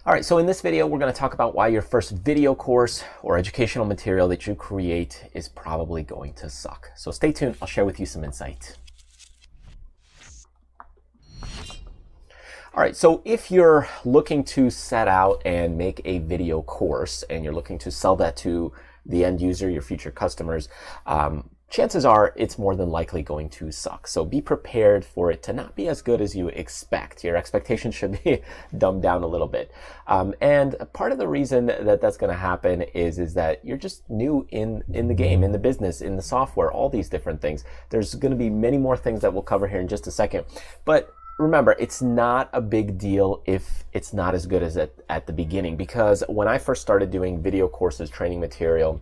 All right, so in this video, we're going to talk about why your first video course or educational material that you create is probably going to suck. So stay tuned. I'll share with you some insight. All right, so if you're looking to set out and make a video course and you're looking to sell that to the end user, your future customers, chances are it's more than likely going to suck. So be prepared for it to not be as good as you expect. Your expectations should be dumbed down a little bit. And part of the reason that that's going to happen is that you're just new in the game, in the business, in the software, all these different things. There's going to be many more things that we'll cover here in just a second. But remember, it's not a big deal if it's not as good as at the beginning, because when I first started doing video courses, training material,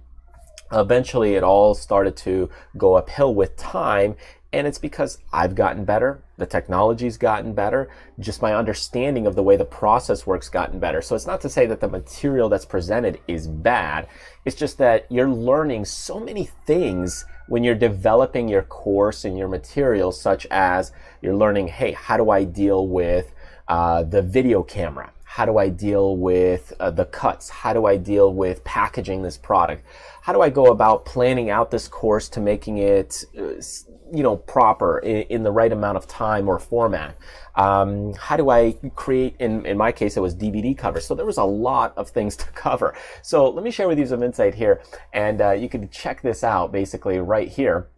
eventually it all started to go uphill with time, and it's because I've gotten better, the technology's gotten better, just my understanding of the way the process works gotten better. So it's not to say that the material that's presented is bad, it's just that you're learning so many things when you're developing your course and your material, such as you're learning, hey, how do I deal with the video camera? How do I deal with the cuts? How do I deal with packaging this product? How do I go about planning out this course to making it, proper in the right amount of time or format? How do I create, in my case, it was DVD covers. So there was a lot of things to cover. So let me share with you some insight here, and you can check this out basically right here.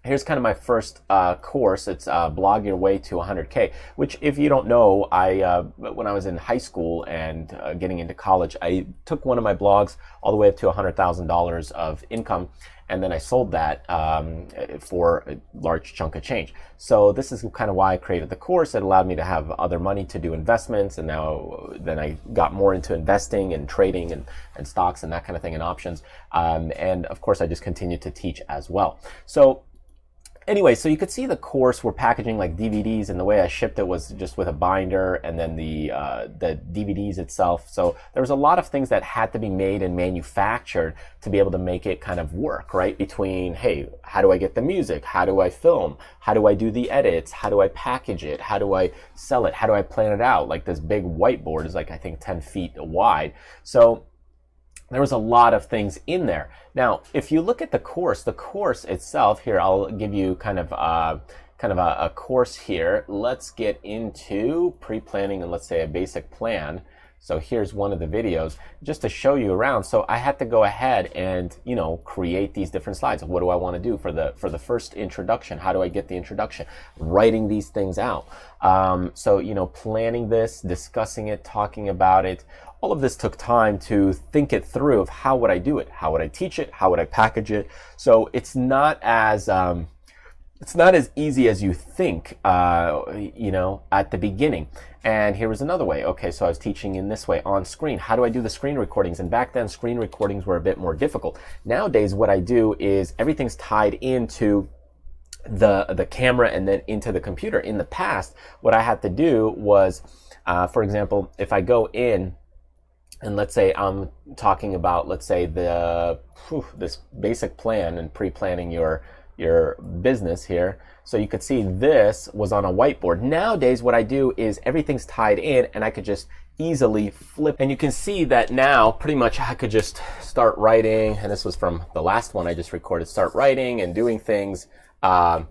Here's kind of my first course. It's Blog Your Way to 100K, which, if you don't know, when I was in high school and getting into college, I took one of my blogs all the way up to $100,000 of income, and then I sold that for a large chunk of change. So this is kind of why I created the course. It allowed me to have other money to do investments, and then I got more into investing and trading and stocks and that kind of thing, and options. And of course, I just continued to teach as well. So anyway, so you could see the course we're packaging like DVDs, and the way I shipped it was just with a binder and then the DVDs itself. So there was a lot of things that had to be made and manufactured to be able to make it kind of work, right? Between, hey, how do I get the music? How do I film? How do I do the edits? How do I package it? How do I sell it? How do I plan it out? Like this big whiteboard is like, I think, 10 feet wide. So there was a lot of things in there. Now, if you look at the course itself, here, I'll give you kind of a course here. Let's get into pre-planning and let's say a basic plan. So here's one of the videos just to show you around. So I had to go ahead and, create these different slides. What do I want to do for the first introduction? How do I get the introduction? Writing these things out. So, planning this, discussing it, talking about it. All of this took time to think it through of how would I do it? How would I teach it? How would I package it? So it's not as easy as you think, at the beginning. And here was another way. Okay, so I was teaching in this way on screen. How do I do the screen recordings? And back then, screen recordings were a bit more difficult. Nowadays, what I do is everything's tied into the camera and then into the computer. In the past, what I had to do was, for example, if I go in, and let's say I'm talking about, let's say, this basic plan and pre-planning your business here. So you could see this was on a whiteboard. Nowadays, what I do is everything's tied in, and I could just easily flip. And you can see that now pretty much I could just start writing, and this was from the last one I just recorded, start writing and doing things and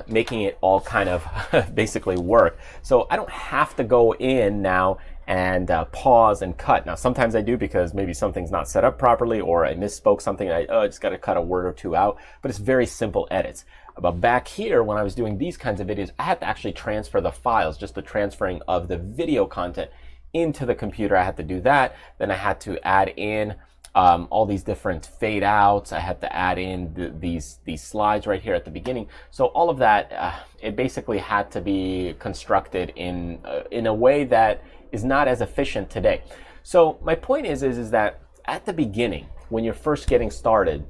making it all kind of basically work. So I don't have to go in now and pause and cut. Now, sometimes I do because maybe something's not set up properly or I misspoke something and I just got to cut a word or two out, but it's very simple edits. But back here, when I was doing these kinds of videos, I had to actually transfer the files, just the transferring of the video content into the computer. I had to do that. Then I had to add in all these different fade outs. I had to add in these slides right here at the beginning. So all of that, it basically had to be constructed in a way that is not as efficient today. So my point is that at the beginning, when you're first getting started,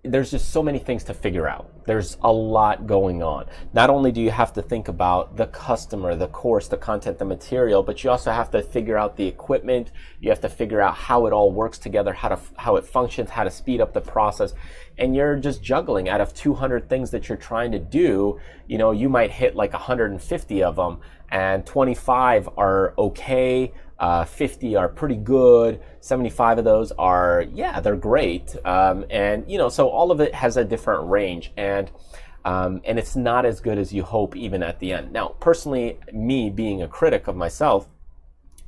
there's just so many things to figure out. There's a lot going on. Not only do you have to think about the customer, the course, the content, the material, but you also have to figure out the equipment. You have to figure out how it all works together, how it functions, how to speed up the process. And you're just juggling out of 200 things that you're trying to do. You might hit like 150 of them and 25 are okay, 50 are pretty good, 75 of those are, yeah, they're great. And, you know, so all of it has a different range, and it's not as good as you hope even at the end. Now, personally, me being a critic of myself,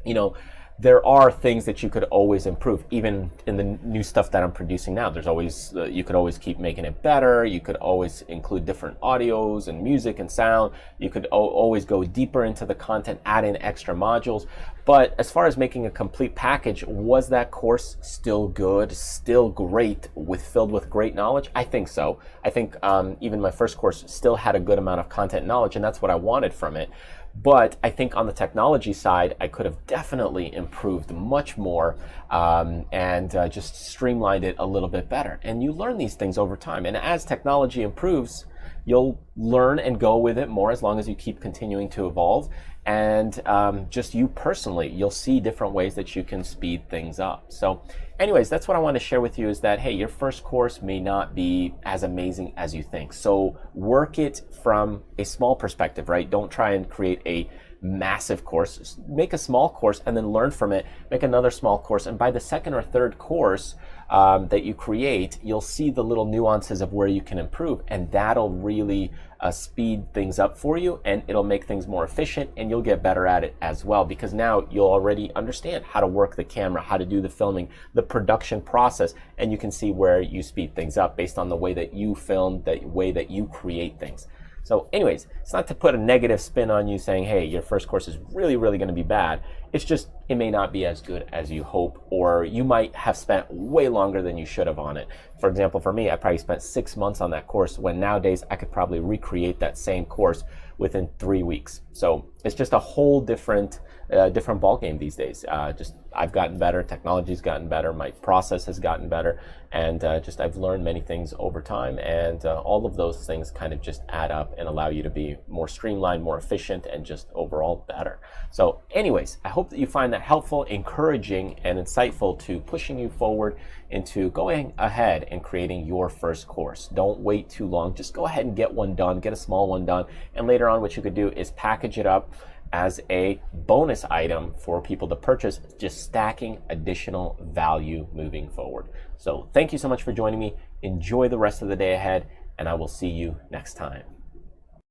you know, there are things that you could always improve, even in the new stuff that I'm producing now. There's always, you could always keep making it better. You could always include different audios and music and sound. You could always go deeper into the content, add in extra modules. But as far as making a complete package, was that course still good, still great, filled with great knowledge? I think so. I think even my first course still had a good amount of content knowledge, and that's what I wanted from it. But I think on the technology side, I could have definitely improved much more, and just streamlined it a little bit better. And you learn these things over time. And as technology improves, you'll learn and go with it more as long as you keep continuing to evolve. And just you personally, you'll see different ways that you can speed things up. So anyways, that's what I want to share with you, is that, hey, your first course may not be as amazing as you think. So work it from a small perspective, right? Don't try and create a massive course. Just make a small course and then learn from it. Make another small course. And by the second or third course that you create, you'll see the little nuances of where you can improve. And that'll really speed things up for you, and it'll make things more efficient, and you'll get better at it as well, because now you'll already understand how to work the camera, how to do the filming, the production process, and you can see where you speed things up based on the way that you film, the way that you create things. So anyways, it's not to put a negative spin on you saying, hey, your first course is really, really going to be bad. It's just, it may not be as good as you hope, or you might have spent way longer than you should have on it. For example, for me, I probably spent 6 months on that course, when nowadays I could probably recreate that same course within 3 weeks. So it's just a whole different ballgame these days. Just I've gotten better, technology's gotten better, my process has gotten better, and just I've learned many things over time, and all of those things kind of just add up and allow you to be more streamlined, more efficient, and just overall better. So anyways, I hope that you find that helpful, encouraging, and insightful to pushing you forward into going ahead and creating your first course. Don't wait too long. Just go ahead and get one done, get a small one done, and later on what you could do is package it up as a bonus item for people to purchase, just stacking additional value moving forward. So thank you so much for joining me. Enjoy the rest of the day ahead, and I will see you next time.